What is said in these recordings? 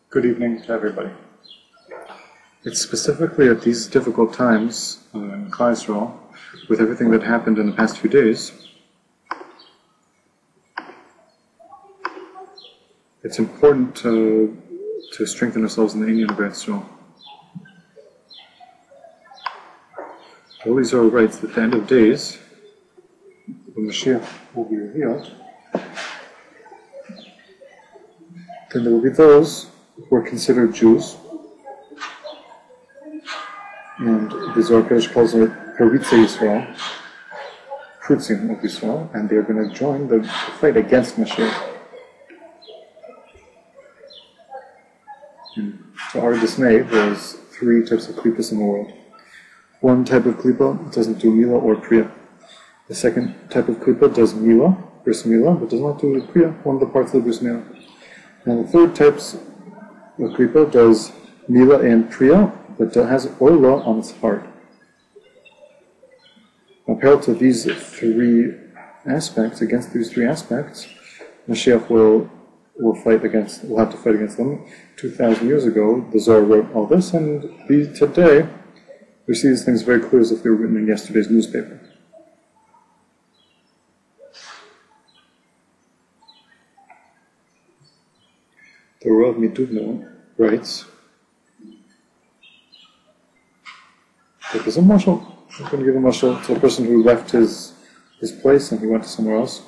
Good evening to everybody. It's specifically at these difficult times in Israel, with everything that happened in the past few days, it's important to strengthen ourselves in the union of Eretz. Holy Zohar writes that at the end of days, when Mashiach will be revealed, then there will be those who are considered Jews, and the Zohar calls it Haritze Yisrael, Fruitzim of Yisrael, and they are going to join the fight against Mashiach. And to our dismay, there's three types of klippas in the world. One type of klippa doesn't do mila or priya. The second type of klippa does mila, bris mila, but does not do priya, one of the parts of the bris mila. And the third type of klippa does mila and priya, but has oila on its heart. Now, parallel to these three aspects, against these three aspects, Mashiach will have to fight against them. 2,000 years ago, the Zohar wrote all this, and today we see these things very clear as if they were written in yesterday's newspaper. The Rav Mitugno writes that there's a mashal. I'm going to give a mashal to a person who left his place and he went to somewhere else.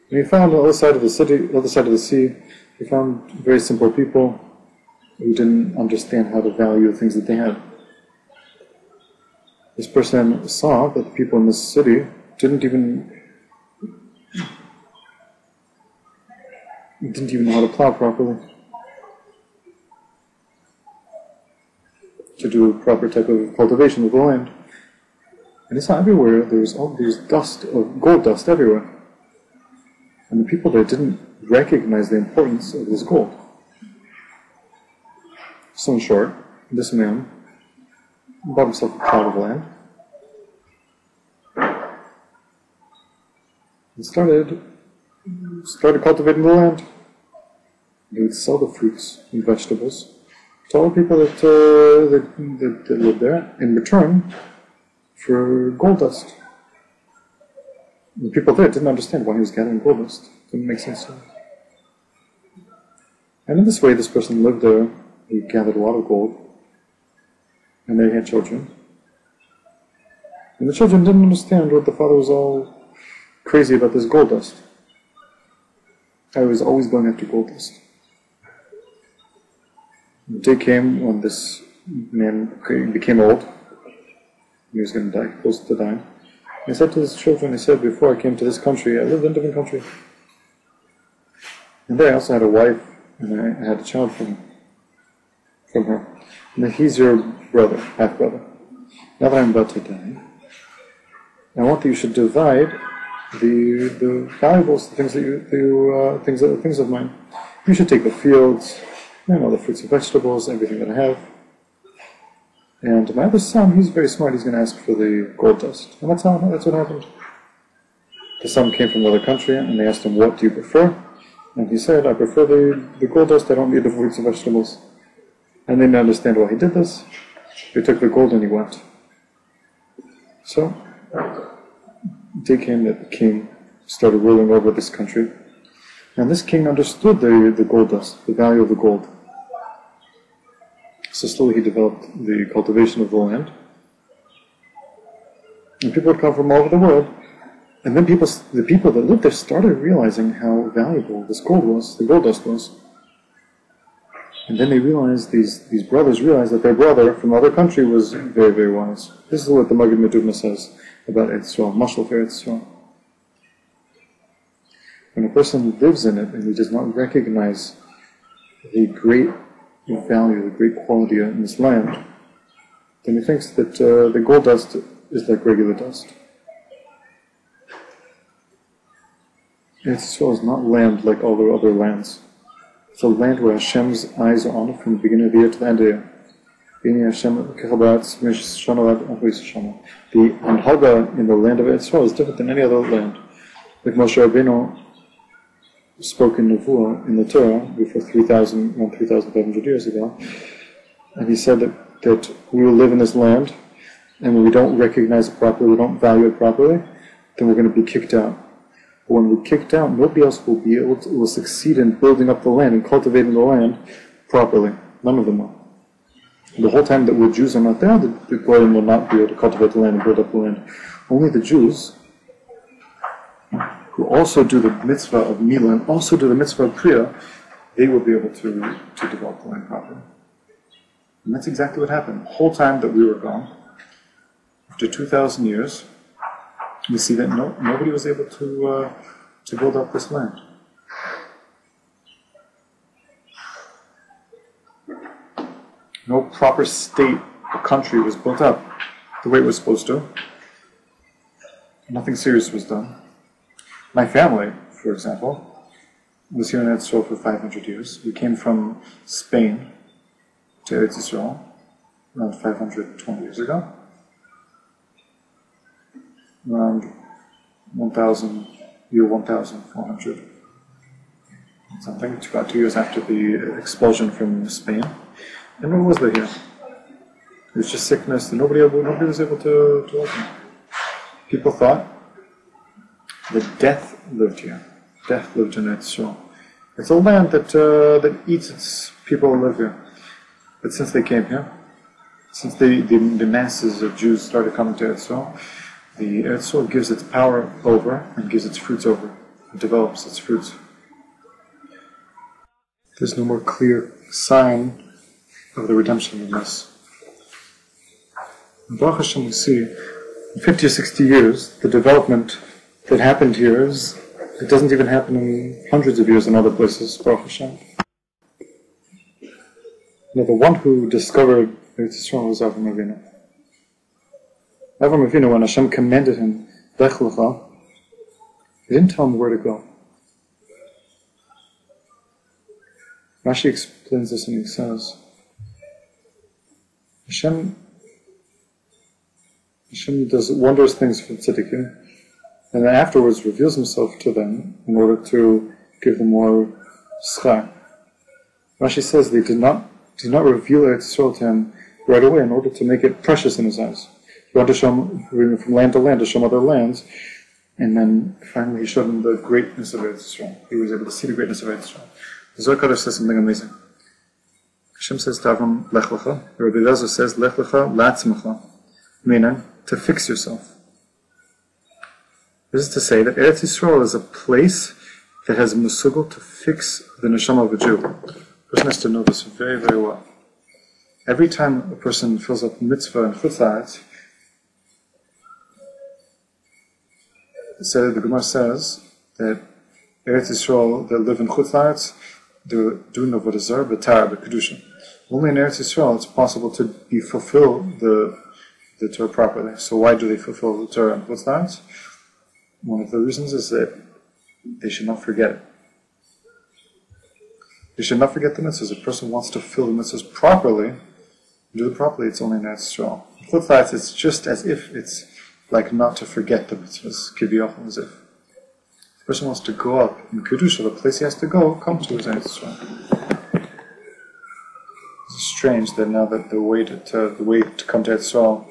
And he found on the other side of the city, the other side of the sea, he found very simple people who didn't understand how to value the things that they had. This person saw that the people in this city didn't even know how to plow properly, to do a proper type of cultivation of the land. And he saw everywhere there's dust of gold dust everywhere. And the people there didn't recognize the importance of this gold. So in short, this man bought himself a plot of land and started cultivating the land. He would sell the fruits and vegetables to all the people that lived there in return for gold dust. The people there didn't understand why he was gathering gold dust. It didn't make sense to them. And in this way, this person lived there. He gathered a lot of gold, and they had children. And the children didn't understand what the father was all crazy about this gold dust. I was always going after gold dust. The day came when this man became old. He was going to die, close to dying. He said to his children, he said, before I came to this country, I lived in a different country. And there I also had a wife, and I had a child from her. And he's your brother, half-brother. Now that I'm about to die, I want that you should divide the valuables, the things of mine. You should take the fields, the fruits and vegetables, everything that I have. And my other son, he's very smart, he's going to ask for the gold dust. And that's what happened. The son came from another country, and they asked him, what do you prefer? And he said, I prefer the gold dust, I don't need the fruits and vegetables. And they didn't understand why he did this. They took the gold and he went. So, the day came that the king started ruling over this country. And this king understood the gold dust, the value of the gold. So slowly he developed the cultivation of the land. And people would come from all over the world. And then the people that lived there started realizing how valuable this gold was, the gold dust was. And then they realized, these brothers realized that their brother from another country was very, very wise. This is what the Maggid Meduvna says about Eretz, Mashal for Eretz. When a person lives in it and he does not recognize the great value, the great quality in this land, then he thinks that the gold dust is like regular dust. Eretz Yisrael is not land like all the other lands. It's a land where Hashem's eyes are on it from the beginning of the year to the end of the year. The Anhaga in the land of Eretz is different than any other land. Like Moshe Rabbeinu spoke in Nevuah in the Torah before 3,500 years ago, and he said that we will live in this land, and when we don't recognize it properly, we don't value it properly, then we're going to be kicked out. But when we're kicked out, nobody else will be able to will succeed in building up the land and cultivating the land properly. None of them will. The whole time that we Jews are not there, the Goyim will not be able to cultivate the land and build up the land. Only the Jews, who also do the mitzvah of Mila and also do the mitzvah of Priya, they will be able to develop the land properly. And that's exactly what happened. The whole time that we were gone, after 2,000 years, we see that nobody was able to build up this land. No proper state or country was built up the way it was supposed to. Nothing serious was done. My family, for example, was here in Eretz for 500 years. We came from Spain to Eretz Yisrael around 520 years ago. Around 1,400 something. It's about 2 years after the expulsion from Spain. And what was there here? It was just sickness, and nobody was able to open. People thought that death lived here. Death lived in Eretz. It's a land that eats its people who live here. But since they came here, since the masses of Jews started coming to Eretz, the Eretz gives its power over and gives its fruits over. It develops its fruits. There's no more clear sign of the redemption in this. In Baruch Hashem, we see in 50 or 60 years, the development that happened here it doesn't even happen in hundreds of years in other places, Baruch Hashem. Now, the one who discovered Eretz Yisrael was Avram Avinu. Avram Avinu, when Hashem commanded him, Lech Lecha, he didn't tell him where to go. Rashi explains this and he says, Hashem does wondrous things for tzaddikim, and then afterwards reveals himself to them in order to give them more schar. Rashi says they did not reveal Eretz Yisrael to him right away in order to make it precious in his eyes. He wanted to show him from land to land, to show him other lands, and then finally he showed him the greatness of Eretz Yisrael. He was able to see the greatness of Eretz Yisrael. The Zohar says something amazing. Hashem says to Avram, Lech Lecha. The Rabbi Elazar says, Lech Lecha La'atzmecha, meaning to fix yourself. This is to say that Eretz Yisrael is a place that has a musugel to fix the neshama of a Jew. A person has to know this very, very well. Every time a person fills up mitzvah and chutz, the Gemara says that Eretz Yisrael that live in chutz, they're doing the avodah zarah, b'tar, b'kedusha. Only in Eretz Yisrael it's possible to fulfill the Torah properly. So why do they fulfill the Torah in chutz? One of the reasons is that they should not forget it. They should not forget the mitzvahs. If a person wants to fulfill the mitzvahs properly, do it properly, it's only in Eretz Yisrael. In chutz, it's just as if it's like not to forget the mitzvahs, kiviyachol, as if. If a person wants to go up in kedusha, the place he has to go comes to his Eretz Yisrael. It's strange that now that the way to come to Eretz Yisrael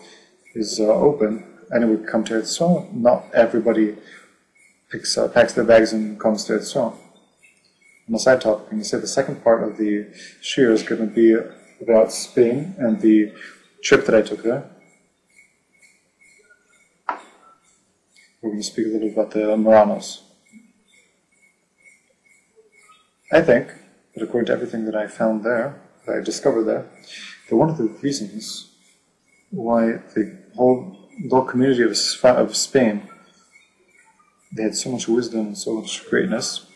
is open, anyone can come to Eretz Yisrael. Not everybody packs their bags and comes to Eretz Yisrael. On a side topic, and you say the second part of the shir is going to be about Spain and the trip that I took there. We're going to speak a little bit about the Moranos. I think that according to everything that I found there, that I discovered there, that one of the reasons why the whole community of Spain, they had so much wisdom and so much greatness.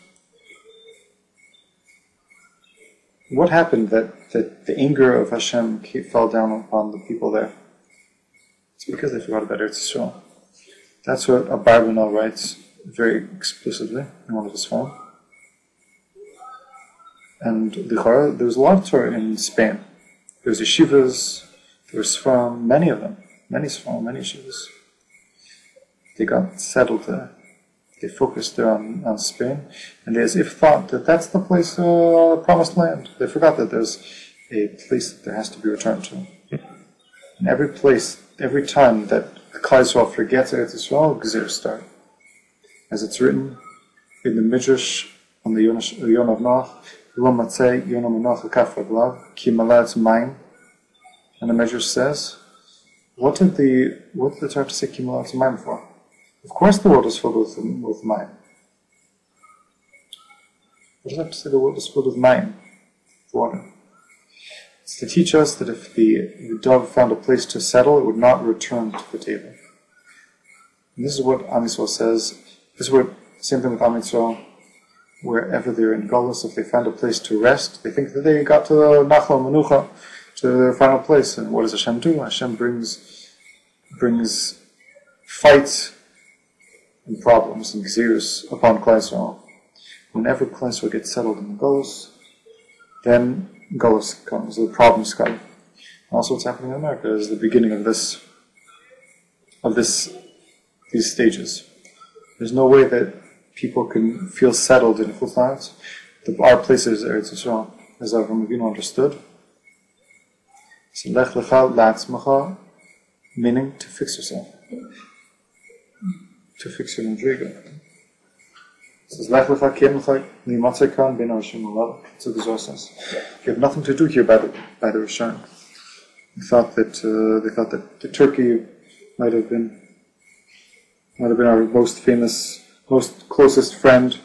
What happened that the anger of Hashem fell down upon the people there? It's because they forgot about Eretz Yisrael. That's what Abarbanel writes very explicitly in one of his poems. And there was a lot of Torah in Spain. There was yeshivas, There were Sfarim, many of them, many Sfarim, many yeshivas. They got settled there. They focused there on Spain, and they as if thought that that's the place, promised land. They forgot that there's a place that there has to be returned to. And every place, every time that the Klal Yisrael forgets Eretz Yisrael, Gzir start. As it's written in the Midrash on the Yon of Noach, Lo Matzei Yon Noach Hakaf Raglav, Ki Malatz Mayim. And the Midrash says, what did the Torah have to say Ki Malatz Mayim for? Of course the world is filled with mayim. What does it have to say the world is filled with mayim? Water. It's to teach us that if the dove found a place to settle, it would not return to the table. And this is what Am Yisrael says. This is what, same thing with Am Yisrael, wherever they're in Golus, if they found a place to rest, they think that they got to the Nachla Menucha, to their final place. And what does Hashem do? Hashem brings fights and problems and gziros upon Klal Yisrael. Whenever Klal Yisrael gets settled in the Golus, then Golus comes, the problems come. Also, what's happening in America is the beginning of these stages. There's no way that people can feel settled in full lives. Our place is Eretz Yisrael, as Avraham Avinu understood. So lech lecha la'atzmacha, meaning to fix yourself. To fix your madriga. It says, Lech lecha kiem lecha nimatzei kan ben harishim alav. So the Zohar says, you have nothing to do here by the Rishon. They thought that Turkey might have been our most famous, most closest friend.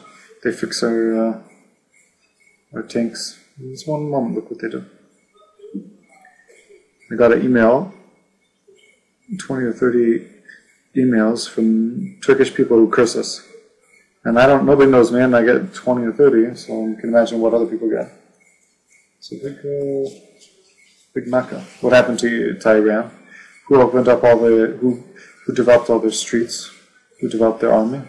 They fix our tanks. In this one moment, look what they do. I got an email, 20 or 30 emails from Turkish people who curse us. And nobody knows me, and I get 20 or 30, so you can imagine what other people get. It's a big makkah. What happened to Iran? Who opened up who developed all their streets? Who developed their army?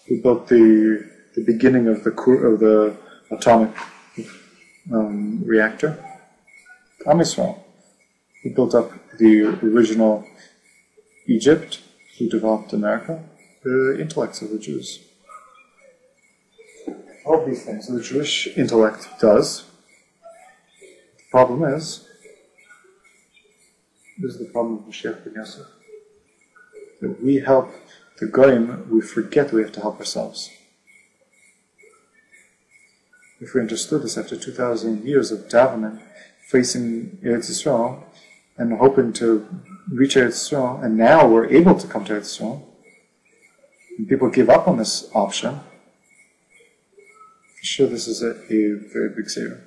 Who built the beginning of the atomic reactor? Am Yisrael. Who built up the original Egypt? Who developed America? The intellects of the Jews. All these things the Jewish intellect does. The problem is, this is the problem of Mashiach ben Yosef, that we help the Goyim, we forget we have to help ourselves. If we understood this after 2,000 years of davening, facing Eretz Yisrael, and hoping to reach Eretz Yisrael, and now we're able to come to Eretz Yisrael, and people give up on this option, for sure this is a very big savior.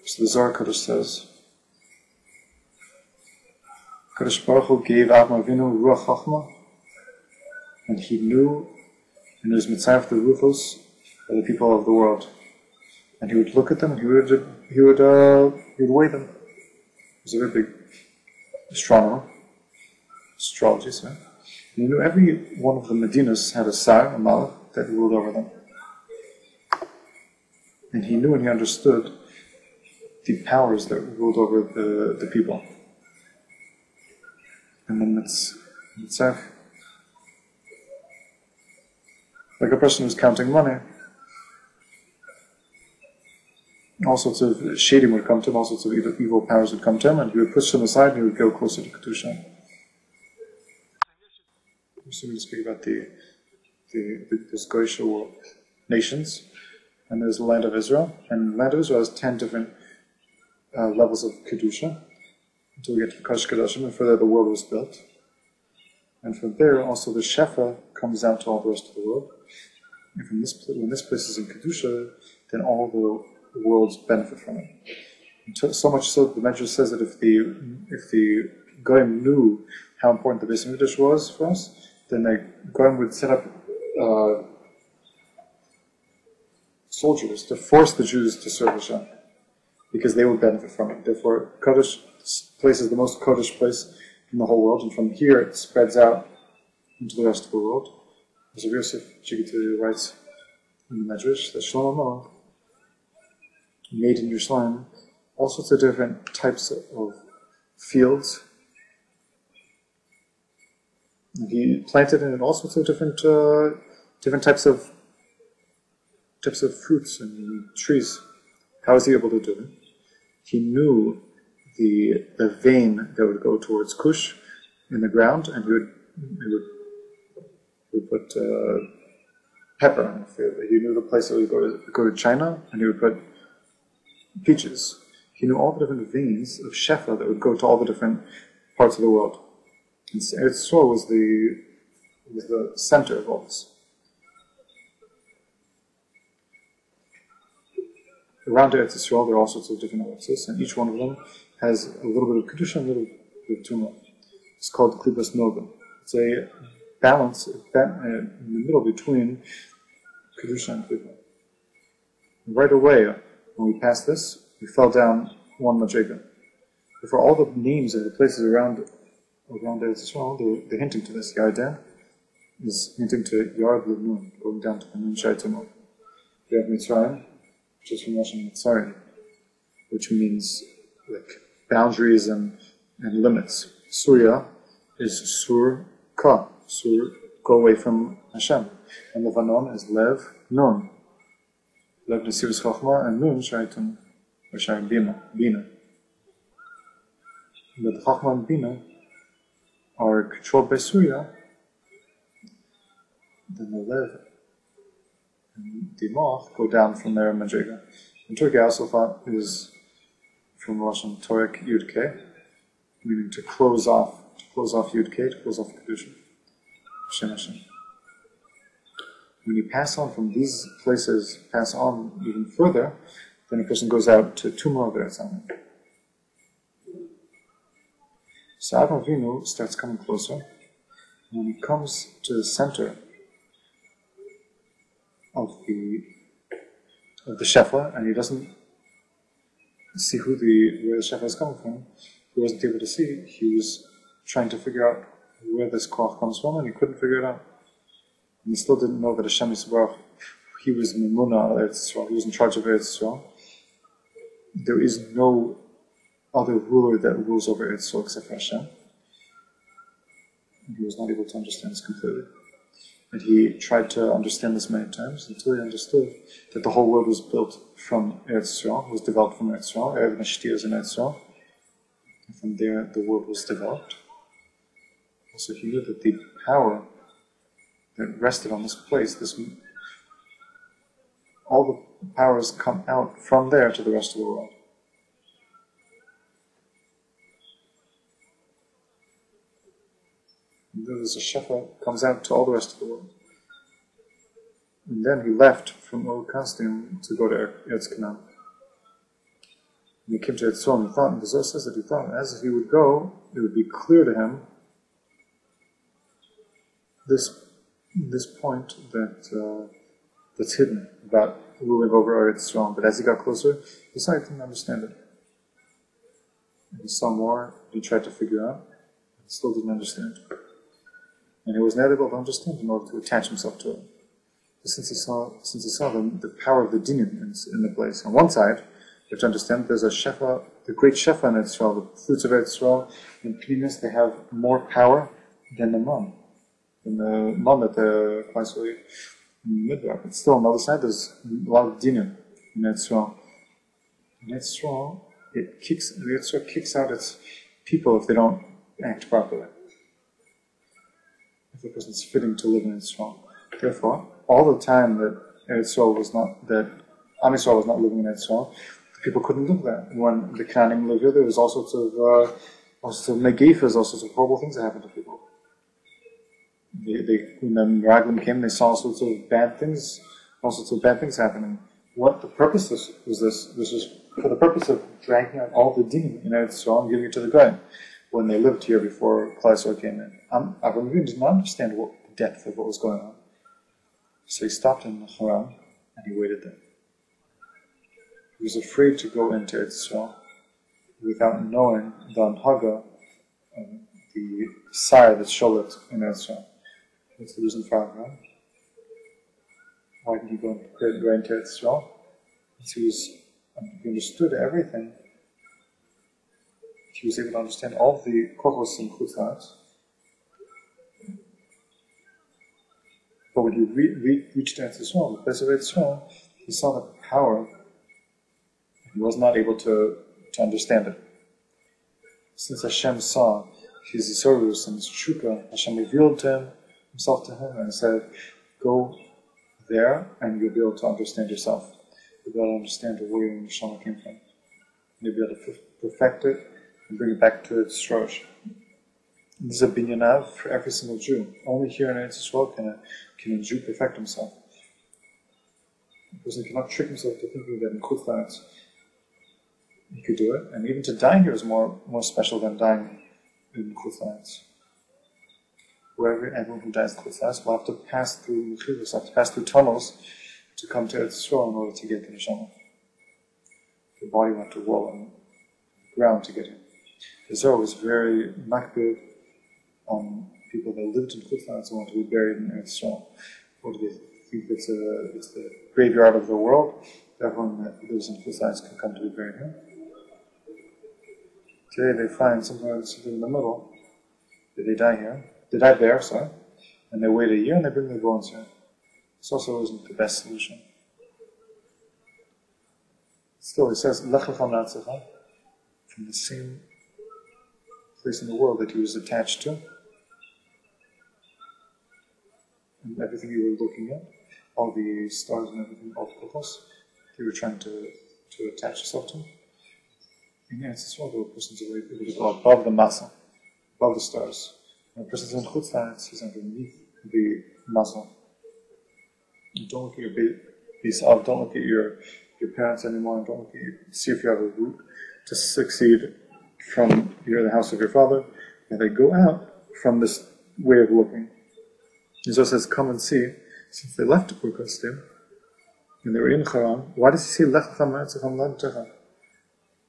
So the Zohar Kodesh says, Kadosh Baruch Hu gave Avraham Avinu Ruach Chachma, and he knew, and he was Mitzvah the Ruchos of the people of the world. And he would look at them and he would weigh them. He was a very big astronomer, astrologist, right? And he knew every one of the Medinas had a Sar, a Malach, that ruled over them. And he knew and he understood the powers that ruled over the people. And then Mitzvah, like a person who's counting money, all sorts of shadim would come to him, all sorts of evil powers would come to him, and he would push them aside and he would go closer to Kedusha. So we speak about this Goyish world, nations, and there's the land of Israel, and the land of Israel has 10 different levels of Kedusha, until we get to Kodesh Kodashim, and for there the world was built. And from there also the Shefa comes out to all the rest of the world. And from when this place is in Kedusha, then all the worlds benefit from it. And so much so, the Medrash says that if the Goyim knew how important the Beis Hamikdash was for us, then the Goyim would set up soldiers to force the Jews to serve Hashem, because they would benefit from it. Therefore, Kodesh place is the most Kodesh place in the whole world, and from here it spreads out into the rest of the world. As Yosef Chigituri writes in the Medrash that Shlomo Melech made in Yerushalayim all sorts of different types of fields. He planted in all sorts of different types of fruits and trees. How was he able to do it? He knew the vein that would go towards Kush in the ground, and he would put pepper on it. He knew the place that would go to China, and he would put peaches. He knew all the different veins of Shefa that would go to all the different parts of the world. And Eretz Yisrael was the center of all this. Around Eretz Yisrael, there are all sorts of different oases, and each one of them has a little bit of kedusha and a little bit of tumah. It's called klipas noga. It's a balance in the middle between kedusha and klipa. Right away, when we passed this, we fell down one madrega. For all the names of the places around Eretz Yisrael, they're hinting to this. Yarden is hinting to Yar Blu Nun, going down to the Nun Shai Tumah. We have Mitzrayim, which is from Russian Mitzrayim, which means like boundaries and limits. Surya is Sur Ka, Sur, go away from Hashem. And Levanon is Lev Nun. Lev Nesirus Chachma and Nun Shaitum, or Shai Bina. But the Chachma and Bina are controlled by Surya, then the Lev and the Moch go down from their Madriga. In Turkey, I also thought it was from Russian Torek Yud K, meaning to close off Yud K, to close off Kedusha. Hashem Hashem. When you pass on from these places, pass on even further, then a person goes out to Tumah Eretz. So Avram Avinu starts coming closer, and when he comes to the center of the Shefa, and he doesn't see where the Shefa is coming from, he wasn't able to see. He was trying to figure out where this koach comes from, and he couldn't figure it out. And he still didn't know that Hashem Yisbarach, he was Mimuna Eretz Yisrael, he was in charge of Eretz Yisrael. There is no other ruler that rules over Eretz Yisrael except for Hashem. And he was not able to understand this completely. And he tried to understand this many times until he understood that the whole world was built from Eretz Yisrael, was developed from Eretz Yisrael. Eretz Nashtir is in Eretz Yisrael. And from there, the world was developed. Also, he knew that the power that rested on this place, all the powers come out from there to the rest of the world. And then there's a shefa comes out to all the rest of the world. And then he left from Kasdim to go to Eretz Canaan. And he came to Eretz Yisrael, and he thought, and the Zohar says that he thought, as if he would go, it would be clear to him this point that's hidden about ruling over Eretz Yisrael. But as he got closer, he saw he didn't understand it. And he saw more, he tried to figure out, and still didn't understand. And he was not able to understand in order to attach himself to it. But since he saw the power of the dinim in the place. On one side, you have to understand there's a shefa, the great shefa in Eretz Yisrael, the fruits of Eretz Yisrael, in Pnimis, they have more power than the man. In the man that the classically midbar. But still, on the other side, there's a lot of dinim in Eretz Yisrael. In Eretz Yisrael, Eretz Yisrael kicks out its people if they don't act properly. If a person's fitting to live in Eretz Yisrael. Therefore, all the time that Am Yisrael was not living in Eretz Yisrael, the people couldn't live there. When the Canaanim lived here, there was all sorts of negifas, all sorts of horrible things that happened to people. When the Meraglim came, they saw all sorts of bad things happening. What the purpose was this? This was for the purpose of dragging out all the din in Eretz Yisrael and giving it to the guy when they lived here before Klaisor came in. Avram Avinu did not understand the depth of what was going on. So he stopped in Haran and he waited there. He was afraid to go into Eretz Yisrael without knowing the Anhaga, the Sire that's Sholet in Eretz Yisrael. What's the reason for Avram? Why did he go into Eretz Yisrael? He was and he understood everything. He was able to understand all the kochos and chutzat. But when he reached Eretz Yisrael, the place of Eretz Yisrael, he saw the power. He was not able to understand it. Since Hashem saw his Yisorus and his Tshuka, Hashem revealed himself to him and said, go there and you'll be able to understand yourself. You'll be able to understand where your neshama came from. You'll be able to perfect it and bring it back to its shorosh. This is a binyanav for every single Jew. Only here in Eretz Yisrael can a Jew perfect himself. A person cannot trick himself to thinking that in Chutz La'aretz he could do it, and even to die here is more special than dying in Chutz La'aretz. Everyone who dies in Chutz La'aretz will have to pass through Mahir, have to pass through tunnels to come to Eretz Yisrael in order to get the neshama. The body will have to roll on the ground to get here. The Zohar was very makbid on people that lived in Chutz La'aretz and want to be buried in Eretz Yisrael. What do they think? It's the graveyard of the world. Everyone that lives in Chutz La'aretz can come to be buried here. Today they find something in the middle. They die here. They die there, and they wait a year and they bring their bones here. This also isn't the best solution. Still, it says, Lech lecha m'artzecha, from the same place in the world that he was attached to, and everything you were looking at, all the stars and everything, all the kochos, you were trying to attach yourself to. In Eretz Yisrael, the person's able to go above the masa, above the stars. When a person's in Chutz La'aretz, he's underneath the masa. Don't look at your base of, don't look at your parents anymore, and don't look at see if you have a root to succeed from the house of your father, and they go out from this way of looking. He also says, come and see, since they left Urkastim, and they were in Haran, why does he say, Lech lecha m'artzecha m'ladtecha?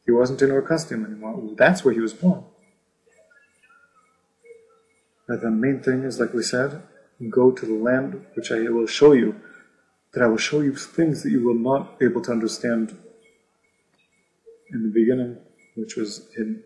He wasn't in Urkastim anymore. That's where he was born. But the main thing is, like we said, go to the land which I will show you, that I will show you things that you were not able to understand in the beginning, which was hidden.